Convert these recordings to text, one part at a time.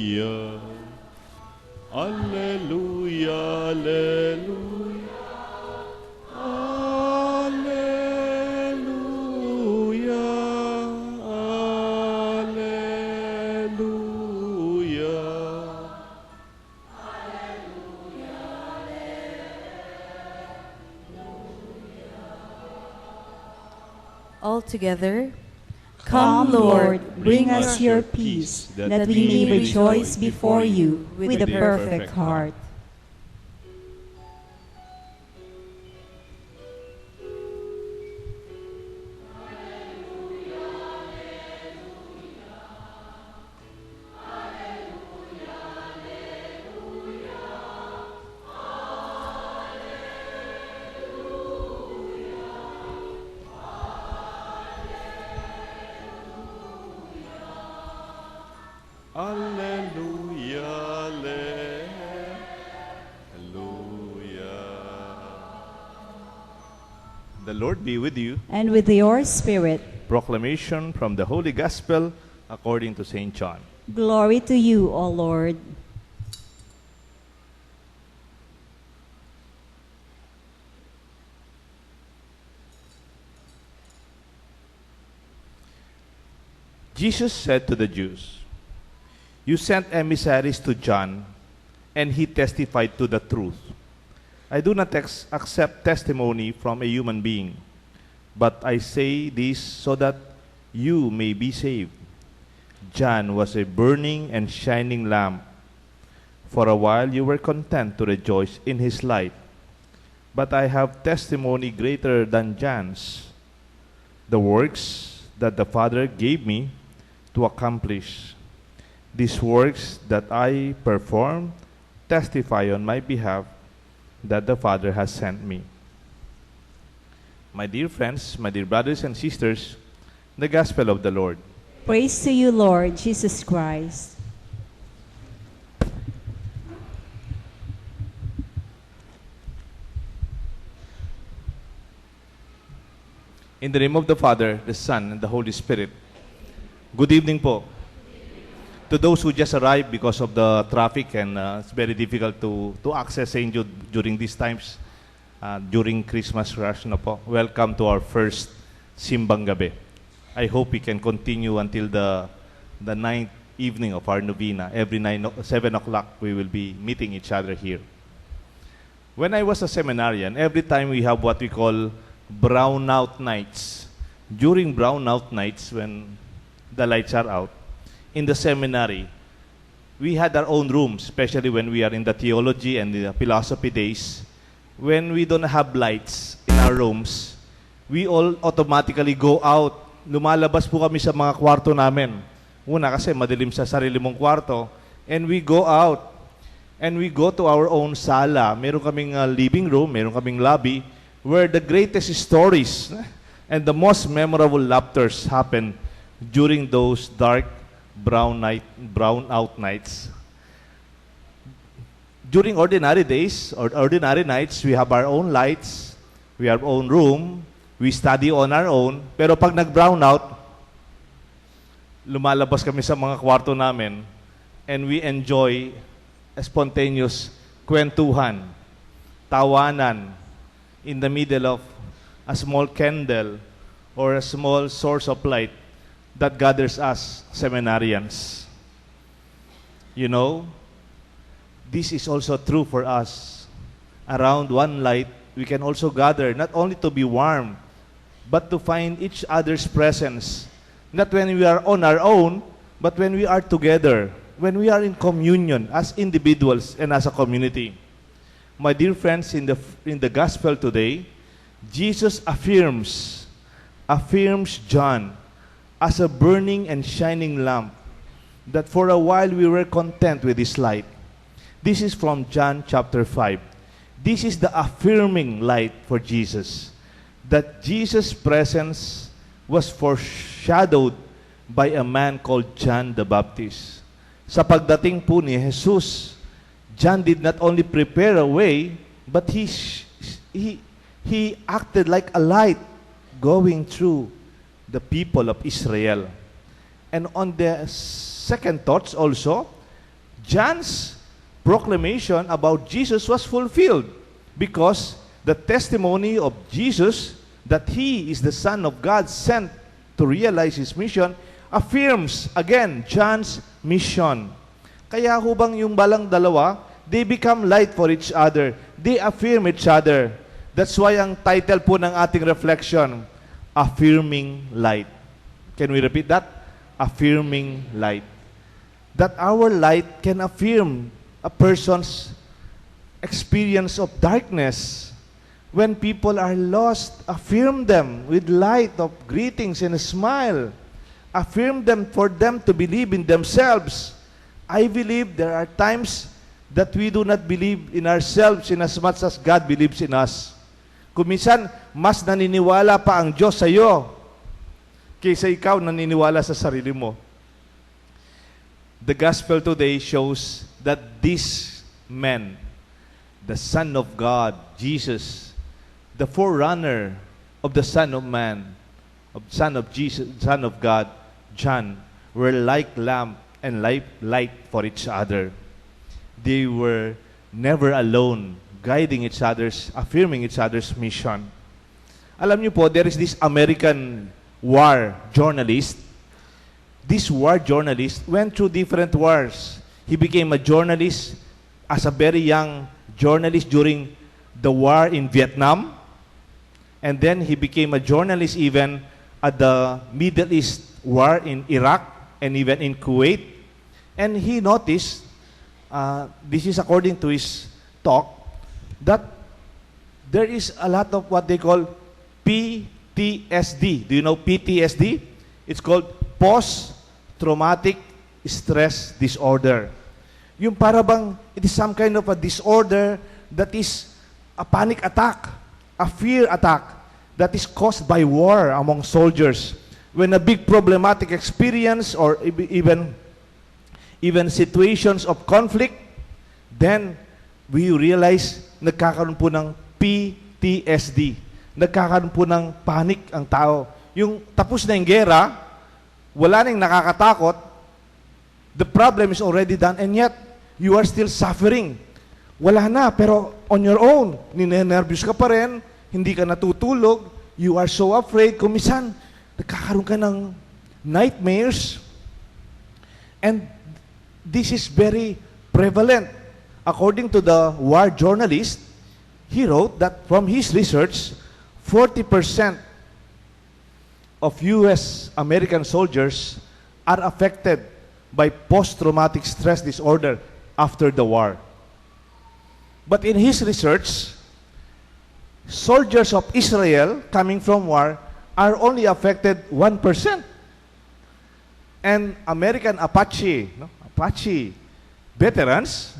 Alleluia, alleluia, alleluia, alleluia. All together. Come, Lord, bring us your peace, that we may rejoice before you with a perfect heart. Alleluia, alleluia. The Lord be with you. And with your spirit. Proclamation from the Holy Gospel according to St. John. Glory to you, O Lord. Jesus said to the Jews, "You sent emissaries to John, and he testified to the truth. I do not accept testimony from a human being, but I say this so that you may be saved. John was a burning and shining lamp. For a while you were content to rejoice in his light. But I have testimony greater than John's, the works that the Father gave me to accomplish. These works that I perform testify on my behalf that the Father has sent me." My dear friends, my dear brothers and sisters, the Gospel of the Lord. Praise to you, Lord Jesus Christ. In the name of the Father, the Son, and the Holy Spirit. Good evening po. To those who just arrived because of the traffic and it's very difficult to access St. Jude during these times, during Christmas rush na po. Welcome to our first Simbang Gabi. I hope we can continue until the ninth evening of our novena. Every 7 o'clock we will be meeting each other here. When I was a seminarian, every time we have what we call brownout nights. During brownout nights, when the lights are out, in the seminary, we had our own rooms, especially when we are in the theology and the philosophy days. When we don't have lights in our rooms, we all automatically go out. Lumalabas po kami sa mga kwarto namin. Una kasi madilim sa sarili mong kwarto. And we go out. And we go to our own sala. Meron kaming living room, meron kaming lobby, where the greatest stories and the most memorable laughters happen during those dark brownout nights. During ordinary days or ordinary nights, we have our own lights, we have our own room, we study on our own. Pero pag nag-brownout, lumalabas kami sa mga kwarto namin and we enjoy a spontaneous kwentuhan, tawanan in the middle of a small candle or a small source of light that gathers us seminarians. You know, this is also true for us. Around one light, we can also gather, not only to be warm, but to find each other's presence. Not when we are on our own, but when we are together, when we are in communion as individuals and as a community. My dear friends, in the gospel today, Jesus affirms John as a burning and shining lamp, that for a while we were content with his light. This is from John chapter 5. This is the affirming light for Jesus, that Jesus' presence was foreshadowed by a man called John the Baptist. Sa pagdating po ni Jesus, John did not only prepare a way, but he acted like a light going through the people of Israel. And on the second thoughts also, John's proclamation about Jesus was fulfilled because the testimony of Jesus that He is the Son of God sent to realize His mission affirms again John's mission. Kaya hubang yung balang dalawa, they become light for each other. They affirm each other. That's why ang title po ng ating reflection, Affirming Light. Can we repeat that? Affirming light. That our light can affirm a person's experience of darkness. When people are lost, affirm them with light of greetings and a smile. Affirm them for them to believe in themselves. I believe there are times that we do not believe in ourselves in as much as God believes in us. Kuminsan, mas naniniwala pa ang Diyos sa iyo kaysa ikaw naniniwala sa sarili mo. The gospel today shows that this man, the Son of God, Jesus, the forerunner of the Son of Man, of Son of Jesus, Son of God, John, were like lamp and light for each other. They were never alone, guiding each other's, affirming each other's mission. Alam niyo po, there is this American war journalist. This war journalist went through different wars. He became a journalist as a very young journalist during the war in Vietnam. And then he became a journalist even at the Middle East war in Iraq and even in Kuwait. And he noticed, this is according to his talk, that there is a lot of what they call PTSD. Do you know PTSD? It's called post-traumatic stress disorder. Yung para bang it is some kind of a disorder that is a panic attack, a fear attack that is caused by war among soldiers. When a big problematic experience or even situations of conflict, then we realize nagkakaroon po ng PTSD. Nagkakaroon po ng panic ang tao. Yung tapos na yung gera, wala nang nakakatakot, the problem is already done and yet you are still suffering. Wala na, pero on your own, ninenervyos ka pa rin, hindi ka natutulog, you are so afraid, kumisan, nagkakaroon ka ng nightmares. And this is very prevalent. According to the war journalist, he wrote that from his research, 40% of U.S. American soldiers are affected by post-traumatic stress disorder after the war. But in his research, soldiers of Israel coming from war are only affected 1%. And American Apache veterans,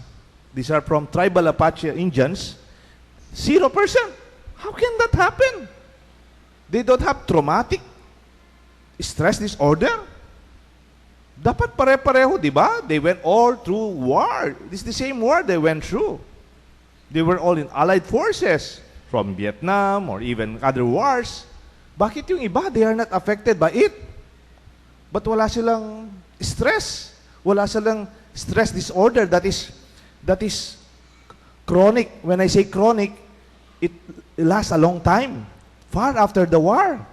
these are from tribal Apache Indians, 0%. How can that happen? They don't have traumatic stress disorder. Dapat pare-pareho, di ba? They went all through war. This is the same war they went through. They were all in allied forces from Vietnam or even other wars. Bakit yung iba, they are not affected by it? But wala silang stress. Wala silang stress disorder that is chronic. When I say chronic, it lasts a long time, far after the war.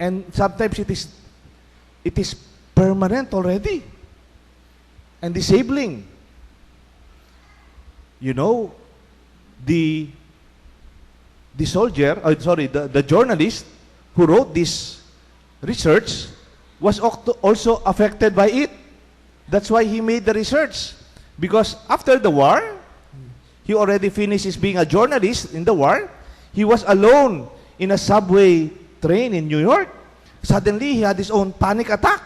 And sometimes it is permanent already and disabling. You know, the journalist who wrote this research was also affected by it. That's why he made the research. Because after the war, he already finished his being a journalist in the war. He was alone in a subway train in New York. Suddenly, he had his own panic attack.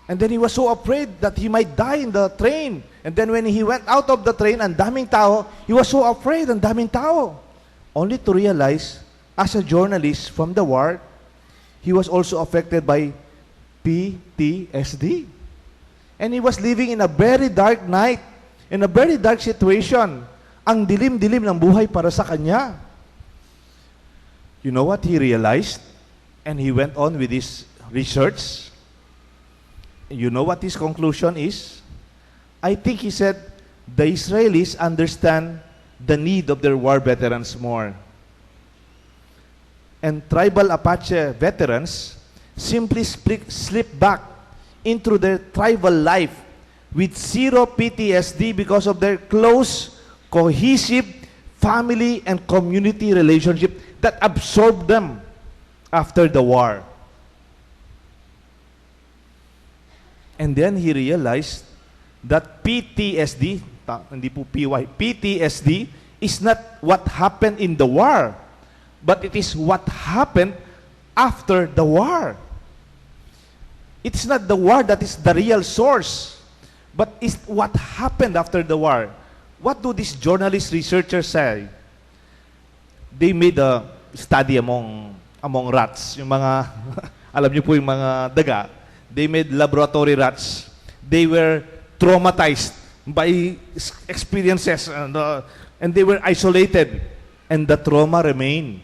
And then he was so afraid that he might die in the train. And then when he went out of the train, ang daming tao, he was so afraid, ang daming tao. Only to realize, as a journalist from the war, he was also affected by PTSD. And he was living in a very dark night, in a very dark situation. Ang dilim-dilim ng buhay para sa kanya. You know what he realized? And he went on with his research. You know what his conclusion is? I think he said, the Israelis understand the need of their war veterans more. And tribal Apache veterans simply slip back into their tribal life with zero PTSD because of their close, cohesive family and community relationship that absorbed them after the war. And then he realized that PTSD, hindi po PY, PTSD is not what happened in the war, but it is what happened after the war. It's not the war that is the real source, but it's what happened after the war. What do these journalist researchers say? They made a study among rats, yung mga, alam niyo po yung mga daga. They made laboratory rats. They were traumatized by experiences and they were isolated and the trauma remained.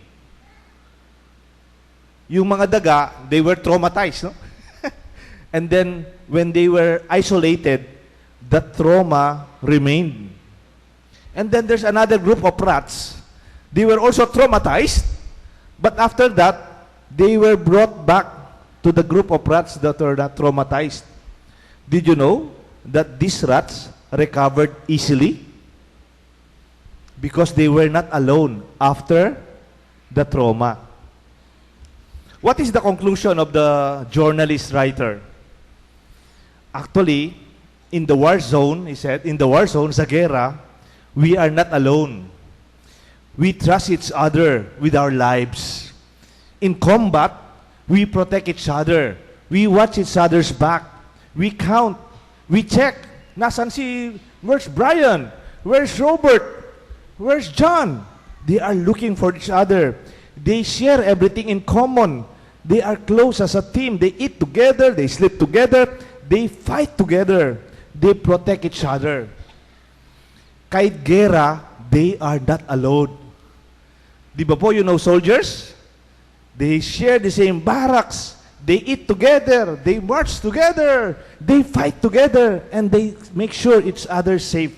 Yung mga daga, they were traumatized, no? And then when they were isolated, the trauma remained. And then there's another group of rats. They were also traumatized, but after that, they were brought back to the group of rats that were not traumatized. Did you know that these rats recovered easily? Because they were not alone after the trauma. What is the conclusion of the journalist writer? Actually, in the war zone, he said, in the war zone, sa gera, we are not alone. We trust each other with our lives. In combat, we protect each other. We watch each other's back. We count. We check. Nasaan si, where's Brian? Where's Robert? Where's John? They are looking for each other. They share everything in common. They are close as a team. They eat together. They sleep together. They fight together. They protect each other. Kahit gera, they are not alone. Di ba po, you know soldiers? They share the same barracks. They eat together. They march together. They fight together. And they make sure each other safe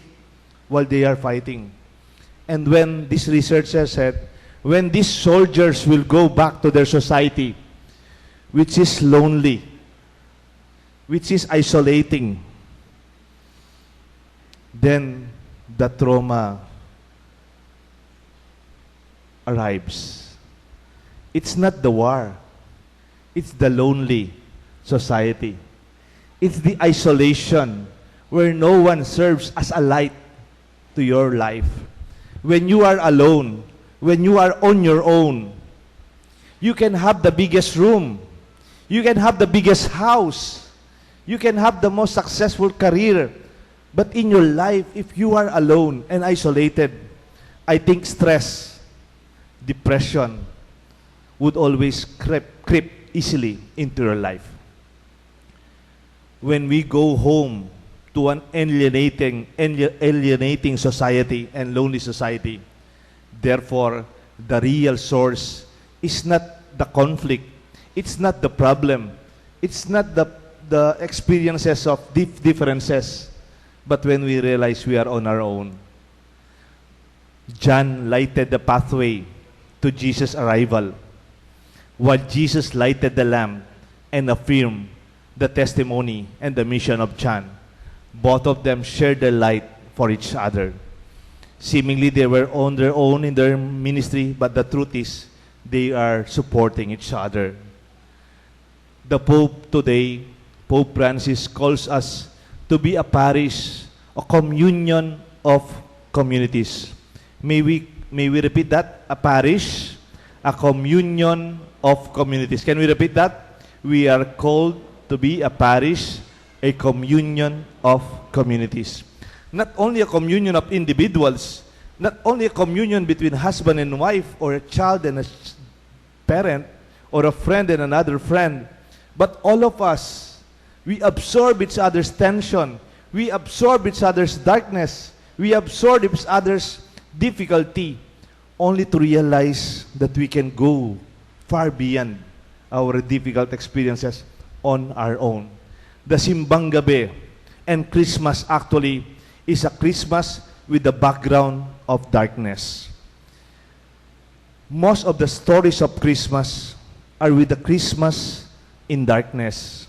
while they are fighting. And when this researcher said, when these soldiers will go back to their society, which is lonely, which is isolating, then the trauma arrives. It's not the war. It's the lonely society. It's the isolation where no one serves as a light to your life. When you are alone, when you are on your own, you can have the biggest room. You can have the biggest house. You can have the most successful career. But in your life, if you are alone and isolated, I think stress, depression would always creep easily into your life. When we go home to an alienating society and lonely society, therefore, the real source is not the conflict. It's not the problem. It's not the experiences of differences. But when we realize we are on our own, John lighted the pathway to Jesus' arrival, while Jesus lighted the lamp and affirmed the testimony and the mission of John. Both of them shared their light for each other. Seemingly they were on their own in their ministry, but the truth is they are supporting each other. The Pope today, Pope Francis, calls us to be a parish, a communion of communities. May we repeat that? A parish, a communion of communities. Can we repeat that? We are called to be a parish, a communion of communities. Not only a communion of individuals, not only a communion between husband and wife, or a child and a parent, or a friend and another friend, but all of us, we absorb each other's tension. We absorb each other's darkness. We absorb each other's difficulty, only to realize that we can go far beyond our difficult experiences on our own. The Simbang Gabi And Christmas actually is a Christmas with the background of darkness. Most of the stories of Christmas are with the Christmas in darkness.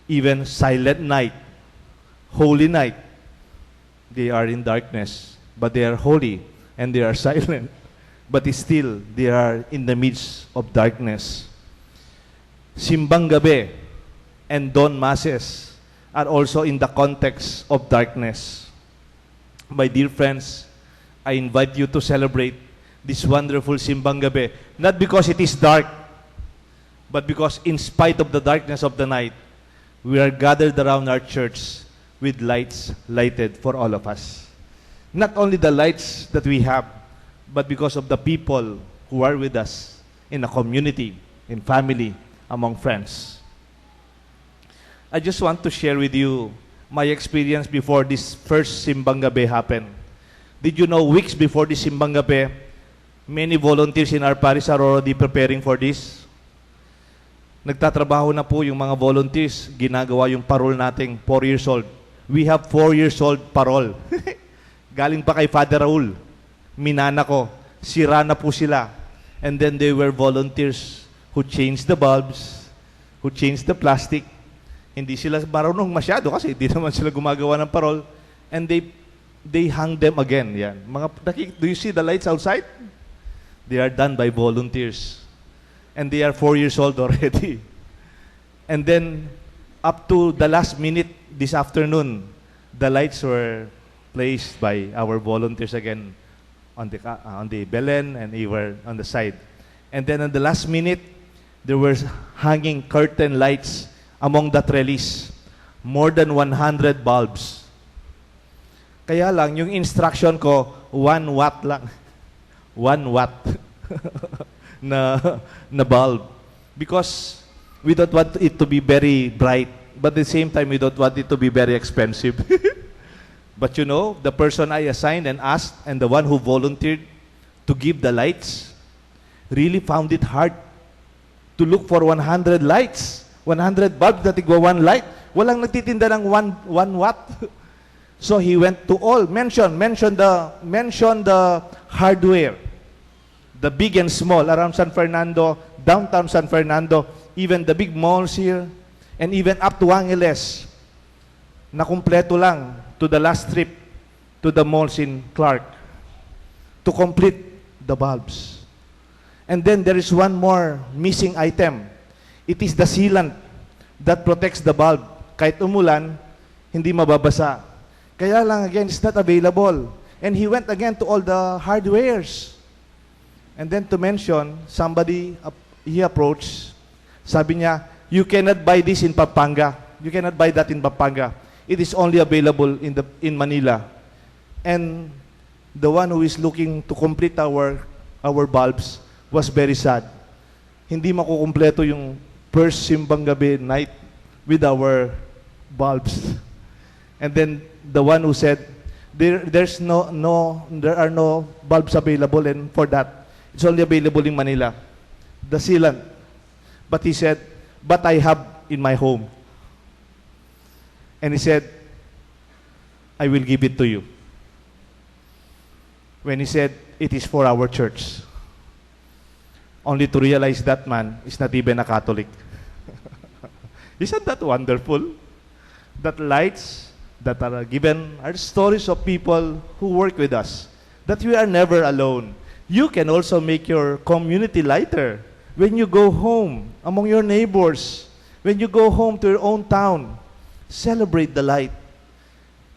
Even Silent Night, Holy Night, they are in darkness, but they are holy and they are silent. But still, they are in the midst of darkness. Simbang Gabi and Dawn Masses are also in the context of darkness. My dear friends, I invite you to celebrate this wonderful Simbang Gabi, not because it is dark, but because in spite of the darkness of the night, we are gathered around our church with lights lighted for all of us. Not only the lights that we have, but because of the people who are with us in a community, in family, among friends. I just want to share with you my experience before this first Simbang Gabi happened. Did you know weeks before this Simbang Gabi, many volunteers in our parish are already preparing for this? Nagtatrabaho na po yung mga volunteers, ginagawa yung parol nating 4 years old. We have 4 years old parol. Galing pa kay Father Raul. Minana ko, sira na po sila. And then they were volunteers who changed the bulbs, who changed the plastic. Hindi sila marunong masyado kasi hindi naman sila gumagawa ng parol. And they hung them again. Yan. Do you see the lights outside? They are done by volunteers. And they are 4 years old already. And then, up to the last minute this afternoon, the lights were placed by our volunteers again on the Belen and even on the side. And then on the last minute, there were hanging curtain lights among the trellis. More than 100 bulbs. Kaya lang, yung instruction ko, 1 watt lang. 1 watt na bulb. Because we don't want it to be very bright, but at the same time, we don't want it to be very expensive. But you know, the person I assigned and asked, and the one who volunteered to give the lights, really found it hard to look for 100 lights. 100 bulbs na tigwa 1 light. Walang nagtitinda ng 1 watt. So he went to all, mention the hardware, the big and small around San Fernando, downtown San Fernando, even the big malls here, and even up to Angeles, na kumpleto lang to the last trip to the malls in Clark to complete the bulbs. And then there is one more missing item. It is the sealant that protects the bulb. Kahit umulan, hindi mababasa. Kaya lang, again, it's not available. And he went again to all the hardwares. And then to mention, somebody he approached, sabi niya, you cannot buy this in Pampanga. You cannot buy that in Pampanga. It is only available in Manila. And the one who is looking to complete our bulbs was very sad. Hindi makukumpleto yung first Simbang Gabi night with our bulbs. And then the one who said, there are no bulbs available, and for that, it's only available in Manila. The sealant. But he said, but I have in my home. And he said, I will give it to you. When he said, it is for our church. Only to realize that man is not even a Catholic. Isn't that wonderful? That lights that are given are stories of people who work with us. That we are never alone. You can also make your community lighter. When you go home among your neighbors, when you go home to your own town, celebrate the light.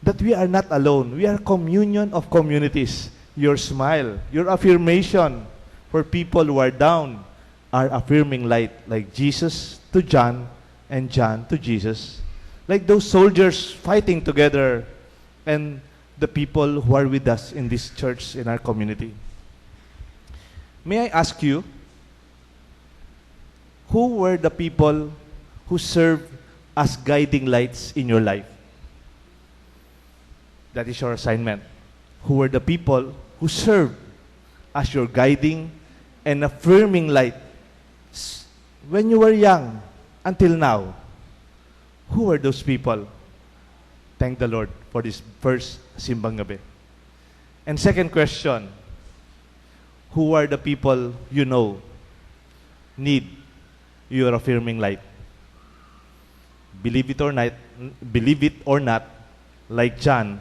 That we are not alone. We are communion of communities. Your smile, your affirmation for people who are down are affirming light, like Jesus to John and John to Jesus. Like those soldiers fighting together and the people who are with us in this church, in our community. May I ask you, who were the people who served as guiding lights in your life? That is your assignment. Who were the people who served as your guiding and affirming light when you were young until now? Who were those people? thank the Lord for this first Simbang Gabi. And second question, who are the people you know need your affirming light? Believe it or not, like John,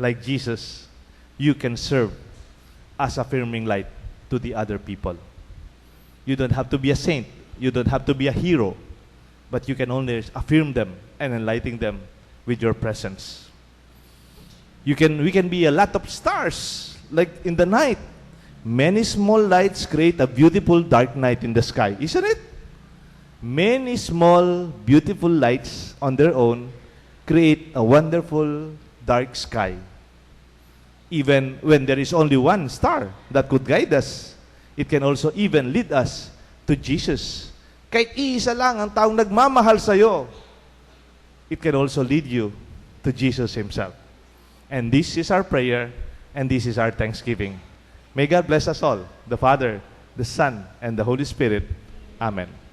like Jesus, you can serve as affirming light to the other people. You don't have to be a saint. You don't have to be a hero. But you can only affirm them and enlighten them with your presence. We can be a lot of stars, like in the night. Many small lights create a beautiful dark night in the sky, isn't it? Many small, beautiful lights on their own create a wonderful dark sky. Even when there is only one star that could guide us, it can also even lead us to Jesus. Kahit iisa lang ang taong nagmamahal sa'yo, it can also lead you to Jesus Himself. And this is our prayer, and this is our thanksgiving. May God bless us all, the Father, the Son, and the Holy Spirit. Amen.